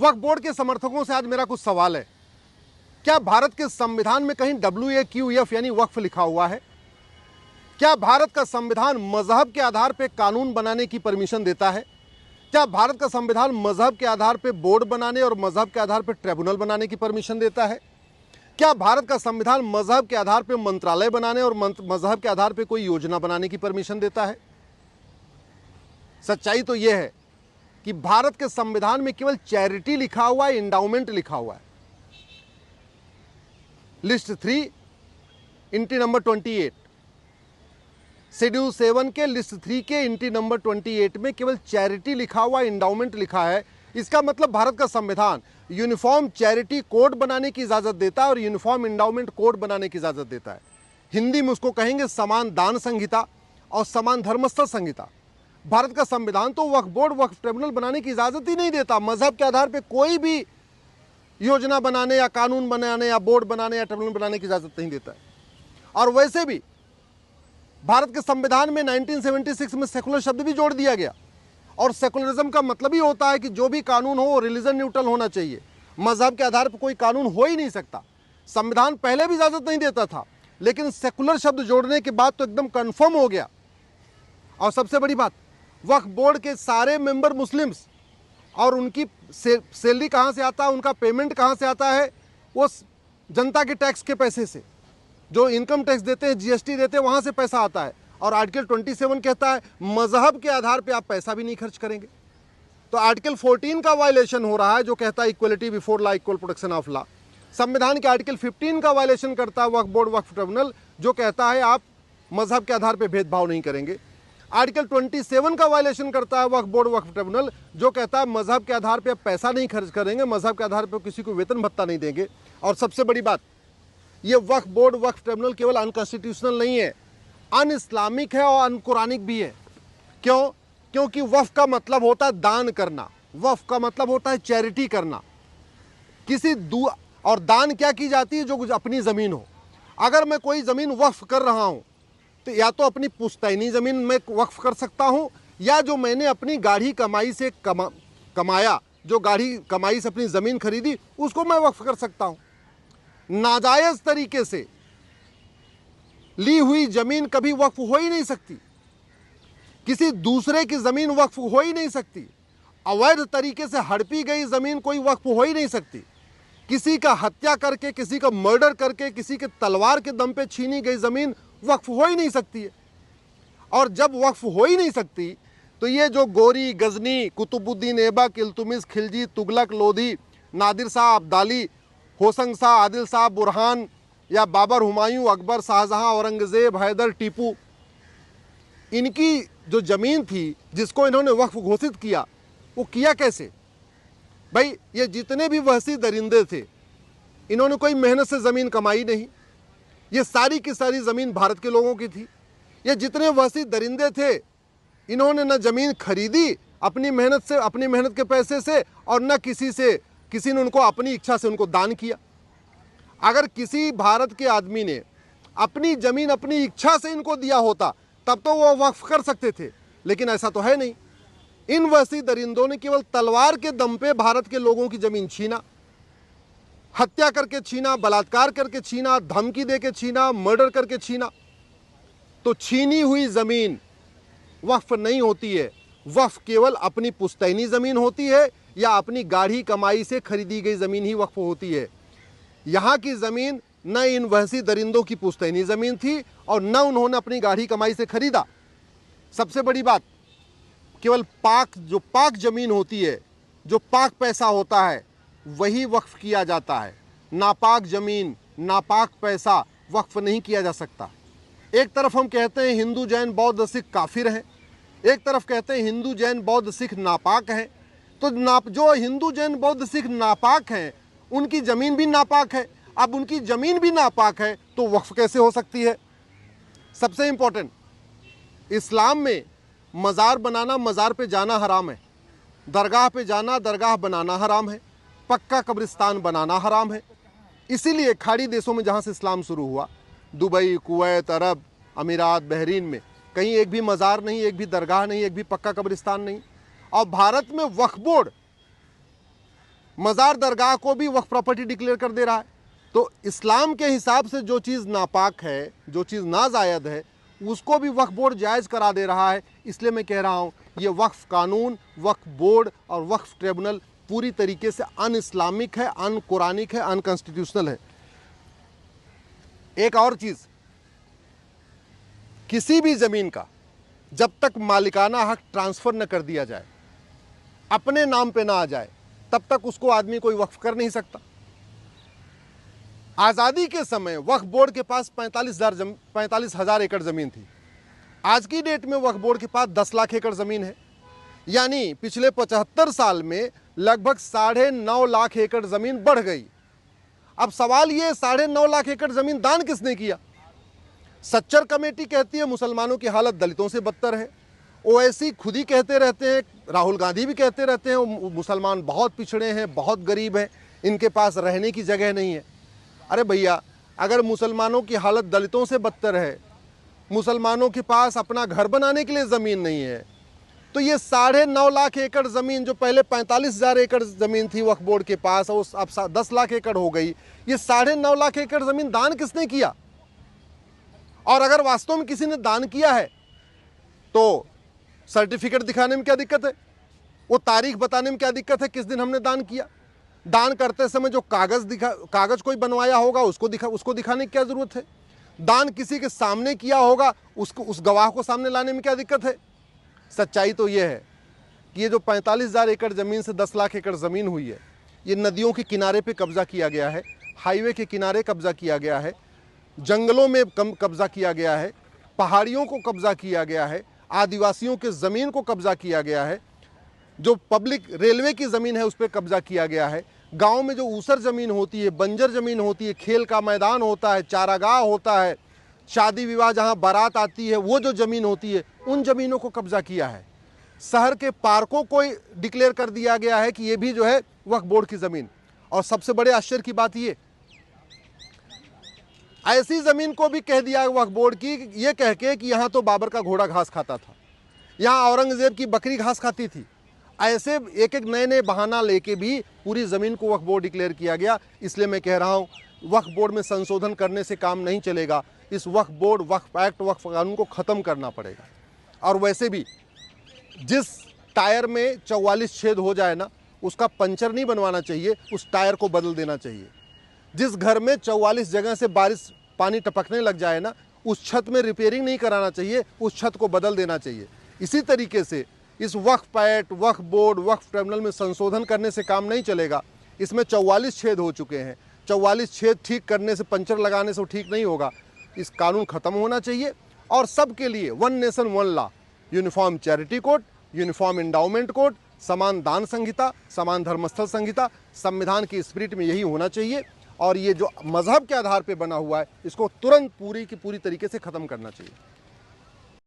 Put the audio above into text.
वक्फ board के समर्थकों से आज मेरा कुछ सवाल है। क्या भारत के संविधान में कहीं WAQF यानी वक्फ लिखा हुआ है? क्या भारत का संविधान मजहब के आधार पर कानून बनाने की परमिशन देता है? क्या भारत का संविधान मजहब के आधार पर बोर्ड बनाने और मजहब के आधार पर ट्रिब्यूनल बनाने की परमिशन देता है? क्या भारत का संविधान मजहब के आधार पर मंत्रालय बनाने और मजहब के आधार पर कोई योजना बनाने की परमिशन देता है? सच्चाई तो यह है कि भारत के संविधान में केवल चैरिटी लिखा हुआ है, इंडाउमेंट लिखा हुआ है। लिस्ट 3 इंटी नंबर 28, शेड्यूल 7 के लिस्ट 3 के इंटी नंबर 28 में केवल चैरिटी लिखा हुआ, इंडाउमेंट लिखा है। इसका मतलब भारत का संविधान यूनिफॉर्म चैरिटी कोड बनाने की इजाजत देता है और यूनिफॉर्म इंडाउमेंट कोड बनाने की इजाजत देता है। हिंदी में उसको कहेंगे समान दान संहिता और समान धर्मस्थल संहिता। भारत का संविधान तो वक्फ बोर्ड, वक्फ ट्रिब्यूनल बनाने की इजाजत ही नहीं देता। मजहब के आधार पर कोई भी योजना बनाने या कानून बनाने या बोर्ड बनाने या ट्रिब्यूनल बनाने की इजाजत नहीं देता है। और वैसे भी भारत के संविधान में 1976 में सेकुलर शब्द भी जोड़ दिया गया, और सेकुलरिज्म का मतलब ही होता है कि जो भी कानून हो वो रिलीजन न्यूट्रल होना चाहिए। मजहब के आधार पर कोई कानून हो ही नहीं सकता। संविधान पहले भी इजाजत नहीं देता था, लेकिन सेकुलर शब्द जोड़ने के बाद तो एकदम कंफर्म हो गया। और सबसे बड़ी बात, वक्फ बोर्ड के सारे मेंबर मुस्लिम्स, और उनकी सैलरी कहाँ से आता है, उनका पेमेंट कहाँ से आता है, वो जनता के टैक्स के पैसे से, जो इनकम टैक्स देते हैं, GST देते हैं, वहाँ से पैसा आता है। और आर्टिकल 27 कहता है मजहब के आधार पे आप पैसा भी नहीं खर्च करेंगे। तो आर्टिकल 14 का वायलेशन हो रहा है, जो कहता है equality before law, equal protection of law. संविधान के आर्टिकल 15 का वायलेशन करता है वक्फ बोर्ड, वक्फ ट्रिब्यूनल, जो कहता है आप मजहब के आधार पर भेदभाव नहीं करेंगे। आर्टिकल 27 का वायलेशन करता है वक्फ बोर्ड, वक्फ ट्रिब्यूनल, जो कहता है मजहब के आधार पर पैसा नहीं खर्च करेंगे, मजहब के आधार पर किसी को वेतन भत्ता नहीं देंगे। और सबसे बड़ी बात, ये वक्फ बोर्ड, वक्फ ट्रिब्यूनल केवल अनकॉन्स्टिट्यूशनल नहीं है, अन इस्लामिक है और अनकुरानिक भी है। क्यों? क्योंकि वक्फ का मतलब होता है दान करना, वक्फ का मतलब होता है चैरिटी करना। और दान क्या की जाती है? जो कुछ अपनी ज़मीन हो। अगर मैं कोई ज़मीन वक्फ कर रहा हूँ तो या तो अपनी पुश्तैनी ज़मीन में वक्फ कर सकता हूँ, या जो मैंने अपनी गाढ़ी कमाई से कमाया, जो गाढ़ी कमाई से अपनी ज़मीन खरीदी, उसको मैं वक्फ कर सकता हूँ। नाजायज़ तरीके से ली हुई ज़मीन कभी वक्फ हो ही नहीं सकती, किसी दूसरे की ज़मीन वक्फ हो ही नहीं सकती। अवैध तरीके से हड़पी गई ज़मीन कोई वक्फ हो ही नहीं सकती। किसी का हत्या करके, किसी का मर्डर करके, किसी के तलवार के दम पे छीनी गई ज़मीन वक्फ हो ही नहीं सकती है। और जब वक्फ हो ही नहीं सकती तो ये जो गोरी, गजनी, कुतुबुद्दीन ऐबक, इल्तुमिश, खिलजी, तुगलक, लोधी, नादिर शाह अब्दाली, होशंग शाह, आदिल शाह, बुरहान या बाबर, हुमायूं, अकबर, शाहजहां, औरंगज़ेब, हैदर, टीपू, इनकी जो ज़मीन थी जिसको इन्होंने वक्फ घोषित किया, वो किया कैसे? भाई, ये जितने भी वहशी दरिंदे थे, इन्होंने कोई मेहनत से ज़मीन कमाई नहीं। ये सारी की सारी ज़मीन भारत के लोगों की थी। ये जितने वहशी दरिंदे थे, इन्होंने न ज़मीन खरीदी अपनी मेहनत से, अपनी मेहनत के पैसे से, और न किसी ने उनको अपनी इच्छा से उनको दान किया। अगर किसी भारत के आदमी ने अपनी ज़मीन अपनी इच्छा से इनको दिया होता तब तो वो वक्फ कर सकते थे, लेकिन ऐसा तो है नहीं। इन वहशी दरिंदों ने केवल तलवार के दम पे भारत के लोगों की ज़मीन छीना, हत्या करके छीना, बलात्कार करके छीना, धमकी दे के छीना, मर्डर करके छीना। तो छीनी हुई ज़मीन वक्फ नहीं होती है। वक्फ केवल अपनी पुश्तैनी ज़मीन होती है या अपनी गाढ़ी कमाई से खरीदी गई ज़मीन ही वक्फ होती है। यहाँ की ज़मीन न इन वहशी दरिंदों की पुश्तैनी ज़मीन थी और न उन्होंने अपनी गाढ़ी कमाई से खरीदा। सबसे बड़ी बात, केवल जो पाक ज़मीन होती है, जो पाक पैसा होता है, वही वक्फ किया जाता है। नापाक ज़मीन, नापाक पैसा वक्फ नहीं किया जा सकता। एक तरफ हम कहते हैं हिंदू, जैन, बौद्ध, सिख काफिर हैं, एक तरफ कहते हैं हिंदू, जैन, बौद्ध, सिख नापाक हैं। तो जो हिंदू, जैन, बौद्ध, सिख नापाक हैं, उनकी ज़मीन भी नापाक है। अब उनकी ज़मीन भी नापाक है तो वक्फ कैसे हो सकती है? सबसे इम्पोर्टेंट, इस्लाम में मज़ार बनाना, मज़ार पे जाना हराम है, दरगाह पे जाना, दरगाह बनाना हराम है, पक्का कब्रिस्तान बनाना हराम है। इसीलिए खाड़ी देशों में जहाँ से इस्लाम शुरू हुआ, दुबई, कुवैत, अरब अमीरात, बहरीन में कहीं एक भी मज़ार नहीं, एक भी दरगाह नहीं, एक भी पक्का कब्रिस्तान नहीं। और भारत में वक्फ बोर्ड मज़ार दरगाह को भी वक्फ प्रॉपर्टी डिक्लेयर कर दे रहा है। तो इस्लाम के हिसाब से जो चीज़ नापाक है, जो चीज़ नाजायद है, उसको भी वक्फ बोर्ड जायज़ करा दे रहा है। इसलिए मैं कह रहा हूँ ये वक्फ कानून, वक्फ बोर्ड और वक्फ ट्रिब्यूनल पूरी तरीके से अन इस्लामिक है, अन कुरानिक है, अनकॉन्स्टिट्यूशनल है। एक और चीज़, किसी भी ज़मीन का जब तक मालिकाना हक ट्रांसफ़र न कर दिया जाए, अपने नाम पे ना आ जाए, तब तक उसको आदमी कोई वक्फ कर नहीं सकता। आज़ादी के समय वक्फ बोर्ड के पास 45,000 एकड़ ज़मीन थी। आज की डेट में वक्फ बोर्ड के पास 10 लाख एकड़ ज़मीन है। यानी पिछले 75 साल में लगभग 9.5 लाख एकड़ ज़मीन बढ़ गई। अब सवाल ये, 9.5 लाख एकड़ ज़मीन दान किसने किया? सच्चर कमेटी कहती है मुसलमानों की हालत दलितों से बदतर है। ओवैसी खुद ही कहते रहते हैं, राहुल गांधी भी कहते रहते हैं मुसलमान बहुत पिछड़े हैं, बहुत गरीब हैं, इनके पास रहने की जगह नहीं है। अरे भैया, अगर मुसलमानों की हालत दलितों से बदतर है, मुसलमानों के पास अपना घर बनाने के लिए ज़मीन नहीं है, तो ये 9.5 लाख एकड़ ज़मीन जो पहले 45,000 एकड़ ज़मीन थी वक्फ बोर्ड के पास, और अब 10 लाख एकड़ हो गई, ये 9.5 लाख एकड़ ज़मीन दान किसने किया? और अगर वास्तव में किसी ने दान किया है तो सर्टिफिकेट दिखाने में क्या दिक्कत है? वो तारीख बताने में क्या दिक्कत है किस दिन हमने दान किया? दान करते समय जो कागज़ कोई बनवाया होगा उसको दिखाने की क्या ज़रूरत है? दान किसी के सामने किया होगा, उस गवाह को सामने लाने में क्या दिक्कत है? सच्चाई तो ये है कि ये जो 45,000 एकड़ ज़मीन से 10 लाख एकड़ ज़मीन हुई है, ये नदियों के किनारे पे कब्ज़ा किया गया है, हाईवे के किनारे कब्ज़ा किया गया है, जंगलों में कब्ज़ा किया गया है, पहाड़ियों को कब्ज़ा किया गया है, आदिवासियों के ज़मीन को कब्ज़ा किया गया है, जो पब्लिक रेलवे की ज़मीन है उस पर कब्ज़ा किया गया है। गांव में जो ऊसर ज़मीन होती है, बंजर ज़मीन होती है, खेल का मैदान होता है, चारागाह होता है, शादी विवाह जहां बारात आती है, वो जो ज़मीन होती है, उन ज़मीनों को कब्ज़ा किया है। शहर के पार्कों को डिक्लेयर कर दिया गया है कि ये भी जो है वक्फ बोर्ड की ज़मीन। और सबसे बड़े आश्चर्य की बात ये, ऐसी ज़मीन को भी कह दिया वक्फ बोर्ड की, ये कह के कि यहाँ तो बाबर का घोड़ा घास खाता था, यहाँ औरंगज़ेब की बकरी घास खाती थी। ऐसे एक एक नए नए बहाना लेके भी पूरी ज़मीन को वक्फ बोर्ड डिक्लेयर किया गया। इसलिए मैं कह रहा हूँ वक्फ बोर्ड में संशोधन करने से काम नहीं चलेगा। इस वक्फ बोर्ड, वक्फ एक्ट, वक्फ कानून को ख़त्म करना पड़ेगा। और वैसे भी जिस टायर में 44 छेद हो जाए ना, उसका पंचर नहीं बनवाना चाहिए, उस टायर को बदल देना चाहिए। जिस घर में 44 जगह से बारिश पानी टपकने लग जाए ना, उस छत में रिपेयरिंग नहीं कराना चाहिए, उस छत को बदल देना चाहिए। इसी तरीके से इस वक्फ एक्ट, वक्फ बोर्ड, वक्फ ट्रिब्यूनल में संशोधन करने से काम नहीं चलेगा। इसमें 44 छेद हो चुके हैं, 44 छेद ठीक करने से, पंचर लगाने से ठीक नहीं होगा। इस कानून ख़त्म होना चाहिए और सबके लिए one nation one law, uniform charity code, uniform endowment code, समान दान संहिता, समान धर्मस्थल संहिता, संविधान की स्पिरिट में यही होना चाहिए। और ये जो मजहब के आधार पर बना हुआ है, इसको तुरंत पूरी की पूरी तरीके से ख़त्म करना चाहिए।